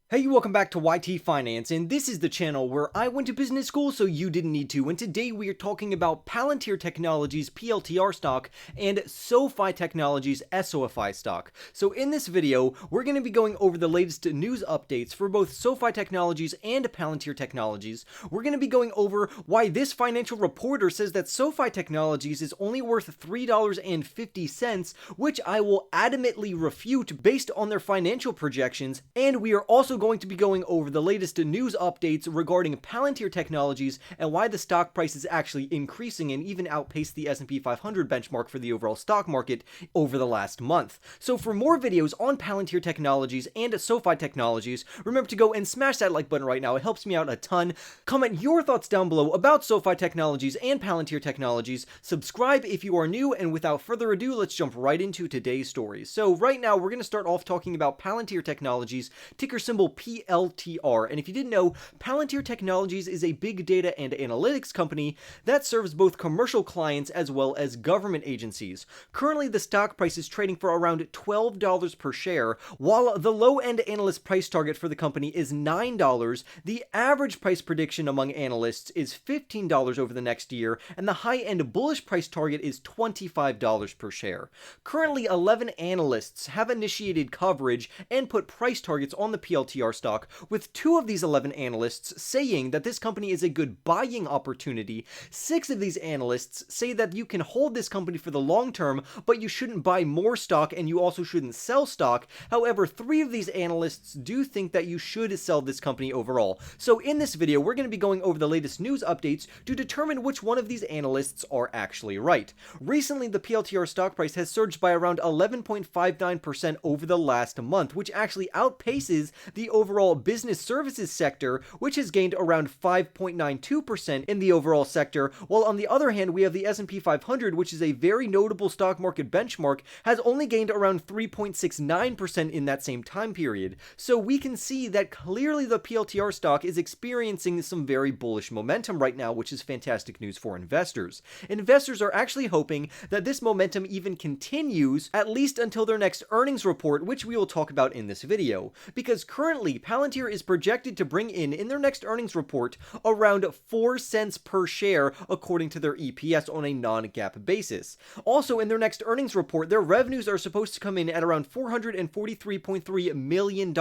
Hey, welcome back to YT Finance, and this is the channel where I went to business school so you didn't need to, and today we are talking about Palantir Technologies PLTR stock and Sofi Technologies SOFI stock. So in this video, we're going to be going over the latest news updates for both Sofi Technologies and Palantir Technologies. We're going to be going over why this financial reporter says that Sofi Technologies is only worth $3.50, which I will adamantly refute based on their financial projections, and we are also going to be going over the latest news updates regarding Palantir Technologies and why the stock price is actually increasing and even outpaced the S&P 500 benchmark for the overall stock market over the last month. So for more videos on Palantir Technologies and Sofi Technologies, remember to go and smash that like button right now. It helps me out a ton. Comment your thoughts down below about Sofi Technologies and Palantir Technologies. Subscribe if you are new, and without further ado, let's jump right into today's stories. So right now, we're going to start off talking about Palantir Technologies, ticker symbol PLTR. And if you didn't know, Palantir Technologies is a big data and analytics company that serves both commercial clients as well as government agencies. Currently, the stock price is trading for around $12 per share, while the low-end analyst price target for the company is $9. The average price prediction among analysts is $15 over the next year, and the high-end bullish price target is $25 per share. Currently, 11 analysts have initiated coverage and put price targets on the PLTR stock, with 2 of these 11 analysts saying that this company is a good buying opportunity. 6 of these analysts say that you can hold this company for the long term, but you shouldn't buy more stock and you also shouldn't sell stock. However, 3 of these analysts do think that you should sell this company overall. So in this video, we're going to be going over the latest news updates to determine which one of these analysts are actually right. Recently, the PLTR stock price has surged by around 11.59% over the last month, which actually outpaces the overall business services sector, which has gained around 5.92% in the overall sector, while on the other hand, we have the S&P 500, which is a very notable stock market benchmark, has only gained around 3.69% in that same time period. So we can see that clearly the PLTR stock is experiencing some very bullish momentum right now, which is fantastic news for investors. Investors are actually hoping that this momentum even continues at least until their next earnings report, which we will talk about in this video, because currently Palantir is projected to bring in their next earnings report around 4 cents per share according to their EPS on a non-GAAP basis. Also, in their next earnings report, their revenues are supposed to come in at around $443.3 million,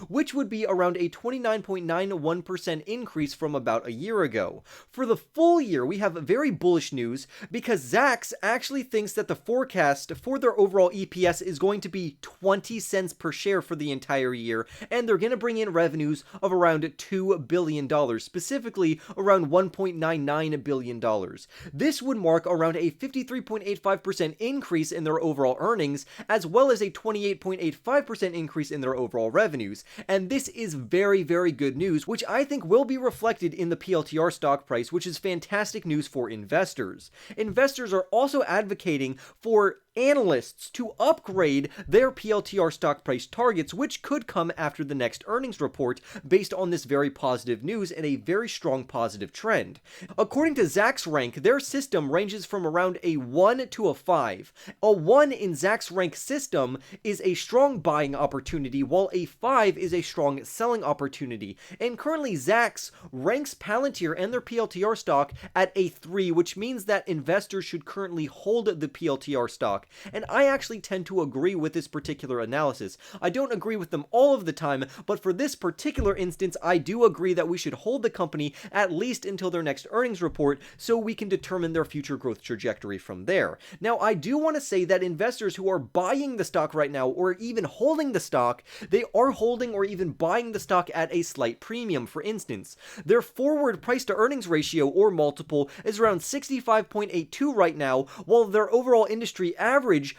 which would be around a 29.91% increase from about a year ago. For the full year, we have very bullish news because Zacks actually thinks that the forecast for their overall EPS is going to be 20 cents per share for the entire year, and they're going to bring in revenues of around $2 billion, specifically around $1.99 billion. This would mark around a 53.85% increase in their overall earnings, as well as a 28.85% increase in their overall revenues. And this is very, very good news, which I think will be reflected in the PLTR stock price, which is fantastic news for investors. Investors are also advocating for analysts to upgrade their PLTR stock price targets, which could come after the next earnings report based on this very positive news and a very strong positive trend. According to Zacks rank, their system ranges from around a 1 to a 5. A 1 in Zacks rank system is a strong buying opportunity, while a 5 is a strong selling opportunity. And currently Zacks ranks Palantir and their PLTR stock at a 3, which means that investors should currently hold the PLTR stock. And I actually tend to agree with this particular analysis. I don't agree with them all of the time, but for this particular instance, I do agree that we should hold the company at least until their next earnings report so we can determine their future growth trajectory from there. Now, I do want to say that investors who are buying the stock right now or even holding the stock, they are holding or even buying the stock at a slight premium. For instance, their forward price to earnings ratio or multiple is around 65.82 right now, while their overall industry average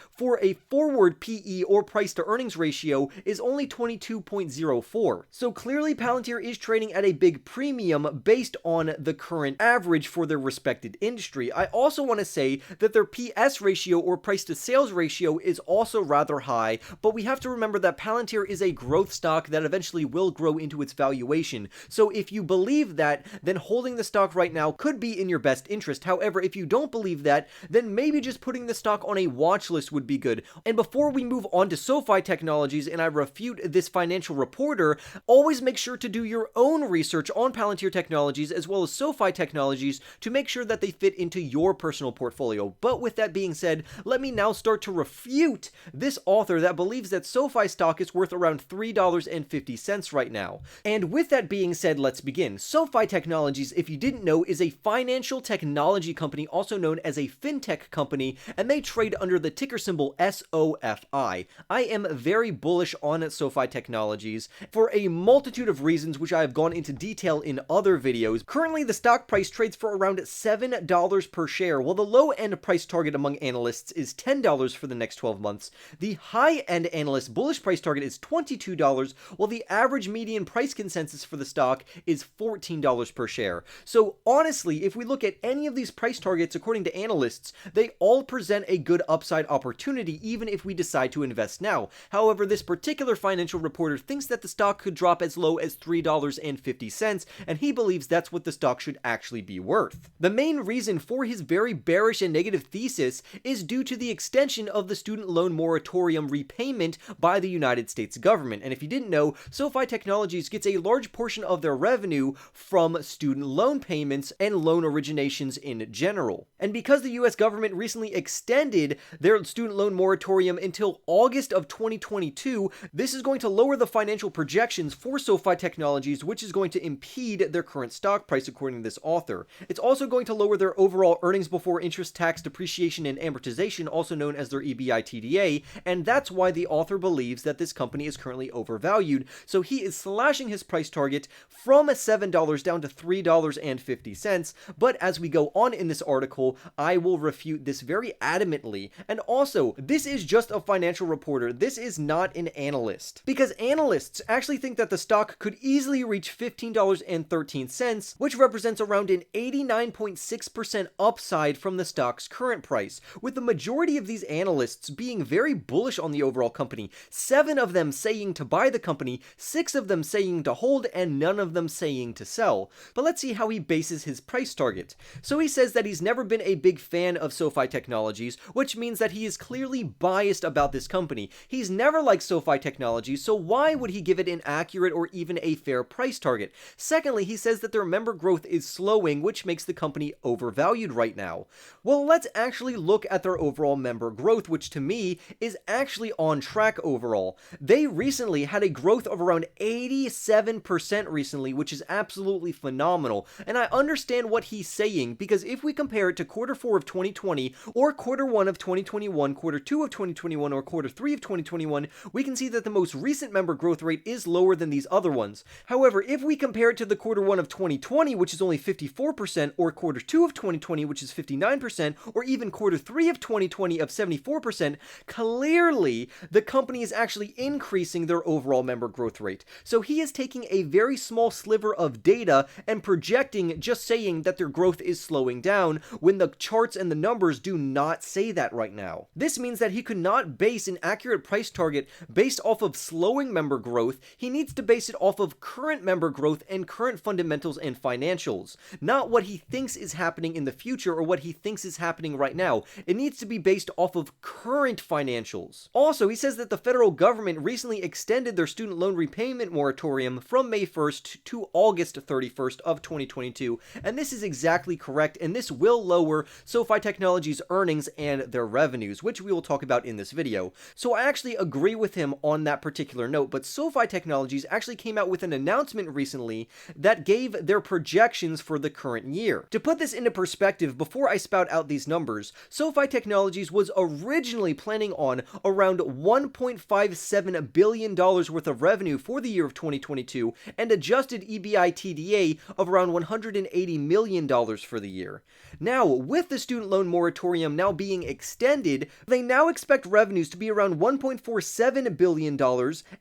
for a forward PE or price to earnings ratio is only 22.04. So clearly Palantir is trading at a big premium based on the current average for their respected industry. I also want to say that their PS ratio or price to sales ratio is also rather high, but we have to remember that Palantir is a growth stock that eventually will grow into its valuation. So if you believe that, then holding the stock right now could be in your best interest. However, if you don't believe that, then maybe just putting the stock on a watch list would be good. And before we move on to SoFi Technologies and I refute this financial reporter, always make sure to do your own research on Palantir Technologies as well as SoFi Technologies to make sure that they fit into your personal portfolio. But with that being said, let me now start to refute this author that believes that SoFi stock is worth around $3.50 right now. And with that being said, let's begin. SoFi Technologies, if you didn't know, is a financial technology company, also known as a fintech company, and they trade under the ticker symbol SOFI. I am very bullish on SoFi Technologies for a multitude of reasons, which I have gone into detail in other videos. Currently, the stock price trades for around $7 per share, while the low-end price target among analysts is $10 for the next 12 months. The high-end analyst bullish price target is $22, while the average median price consensus for the stock is $14 per share. So honestly, if we look at any of these price targets according to analysts, they all present a good upside opportunity even if we decide to invest now. However, this particular financial reporter thinks that the stock could drop as low as $3.50, and he believes that's what the stock should actually be worth. The main reason for his very bearish and negative thesis is due to the extension of the student loan moratorium repayment by the United States government. And if you didn't know, SoFi Technologies gets a large portion of their revenue from student loan payments and loan originations in general. And because the US government recently extended their student loan moratorium until August of 2022, this is going to lower the financial projections for SoFi Technologies, which is going to impede their current stock price according to this author. It's also going to lower their overall earnings before interest, tax, depreciation, and amortization, also known as their EBITDA, and that's why the author believes that this company is currently overvalued. So he is slashing his price target from $7 down to $3.50. But as we go on in this article, I will refute this very adamantly. And also, this is just a financial reporter. This is not an analyst. Because analysts actually think that the stock could easily reach $15.13, which represents around an 89.6% upside from the stock's current price, with the majority of these analysts being very bullish on the overall company. 7 of them saying to buy the company, 6 of them saying to hold, and none of them saying to sell. But let's see how he bases his price target. So he says that he's never been a big fan of SoFi Technologies, which means that he is clearly biased about this company. He's never liked SoFi Technologies, so why would he give it an accurate or even a fair price target? Secondly, he says that their member growth is slowing, which makes the company overvalued right now. Well, let's actually look at their overall member growth, which to me is actually on track overall. They recently had a growth of around 87% recently, which is absolutely phenomenal. And I understand what he's saying, because if we compare it to quarter 4 of 2020 or quarter 1 of 2021, quarter 2 of 2021, or quarter 3 of 2021, we can see that the most recent member growth rate is lower than these other ones. However, if we compare it to the quarter 1 of 2020, which is only 54%, or quarter 2 of 2020, which is 59%, or even quarter 3 of 2020 of 74%, clearly the company is actually increasing their overall member growth rate. So he is taking a very small sliver of data and projecting, just saying that their growth is slowing down when the charts and the numbers do not say that right now. This means that he could not base an accurate price target based off of slowing member growth. He needs to base it off of current member growth and current fundamentals and financials, not what he thinks is happening in the future or what he thinks is happening right now. It needs to be based off of current financials. Also, he says that the federal government recently extended their student loan repayment moratorium from May 1st to August 31st of 2022, and this is exactly correct, and this will lower SoFi Technologies' earnings and their revenues, which we will talk about in this video. So I actually agree with him on that particular note, but SoFi Technologies actually came out with an announcement recently that gave their projections for the current year. To put this into perspective, before I spout out these numbers, SoFi Technologies was originally planning on around $1.57 billion worth of revenue for the year of 2022 and adjusted EBITDA of around $180 million for the year. Now, with the student loan moratorium now being extended, they now expect revenues to be around $1.47 billion,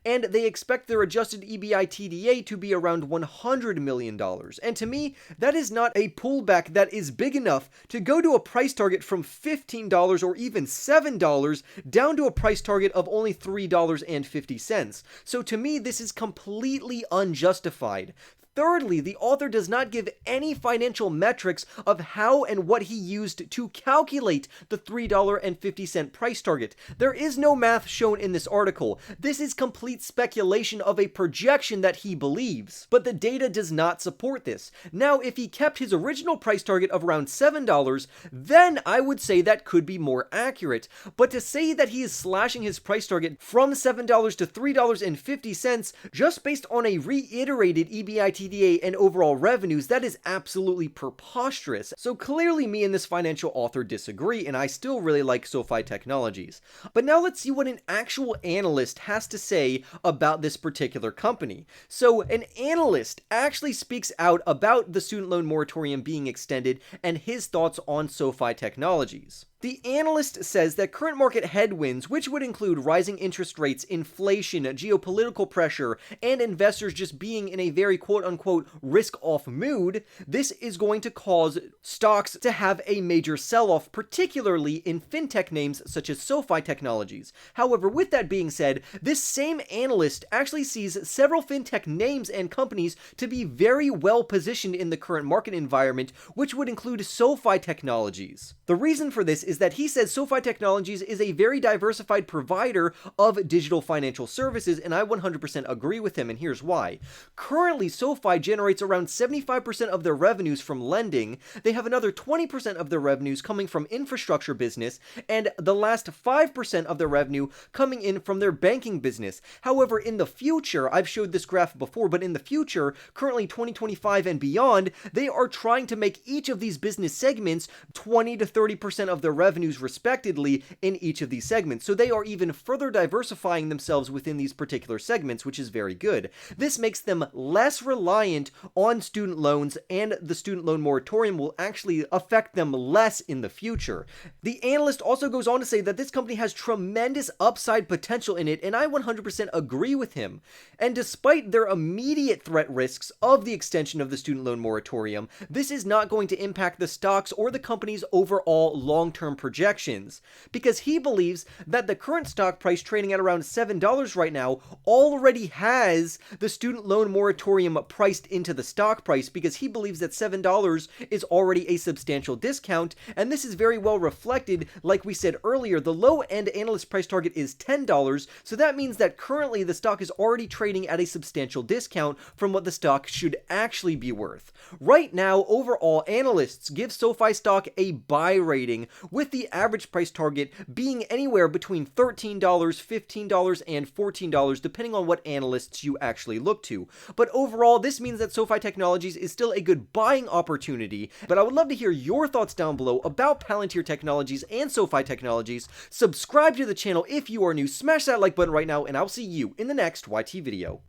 and they expect their adjusted EBITDA to be around $100 million. And to me, that is not a pullback that is big enough to go to a price target from $15 or even $7 down to a price target of only $3.50. So to me, this is completely unjustified. Thirdly, the author does not give any financial metrics of how and what he used to calculate the $3.50 price target. There is no math shown in this article. This is complete speculation of a projection that he believes, but the data does not support this. Now, if he kept his original price target of around $7, then I would say that could be more accurate. But to say that he is slashing his price target from $7 to $3.50 just based on a reiterated EBITDA and overall revenues, that is absolutely preposterous. So clearly me and this financial author disagree, and I still really like SoFi Technologies. But now let's see what an actual analyst has to say about this particular company. So an analyst actually speaks out about the student loan moratorium being extended and his thoughts on SoFi Technologies. The analyst says that current market headwinds, which would include rising interest rates, inflation, geopolitical pressure, and investors just being in a very quote-unquote risk-off mood, this is going to cause stocks to have a major sell-off, particularly in fintech names such as SoFi Technologies. However, with that being said, this same analyst actually sees several fintech names and companies to be very well positioned in the current market environment, which would include SoFi Technologies. The reason for this is that he says SoFi Technologies is a very diversified provider of digital financial services, and I 100% agree with him, and here's why. Currently, SoFi generates around 75% of their revenues from lending. They have another 20% of their revenues coming from infrastructure business, and the last 5% of their revenue coming in from their banking business. However, in the future, I've showed this graph before, but in the future, currently 2025 and beyond, they are trying to make each of these business segments 20 to 30% of their revenues respectively in each of these segments. So they are even further diversifying themselves within these particular segments, which is very good. This makes them less reliant on student loans, and the student loan moratorium will actually affect them less in the future. The analyst also goes on to say that this company has tremendous upside potential in it, and I 100% agree with him. And despite their immediate threat risks of the extension of the student loan moratorium, this is not going to impact the stocks or the company's overall long-term projections, because he believes that the current stock price trading at around $7 right now already has the student loan moratorium priced into the stock price, because he believes that $7 is already a substantial discount, and this is very well reflected. Like we said earlier, the low-end analyst price target is $10, so that means that currently the stock is already trading at a substantial discount from what the stock should actually be worth. Right now, overall, analysts give SoFi stock a buy rating, with the average price target being anywhere between $13, $15, and $14, depending on what analysts you actually look to. But overall, this means that SoFi Technologies is still a good buying opportunity, but I would love to hear your thoughts down below about Palantir Technologies and SoFi Technologies. Subscribe to the channel if you are new, smash that like button right now, and I'll see you in the next YT video.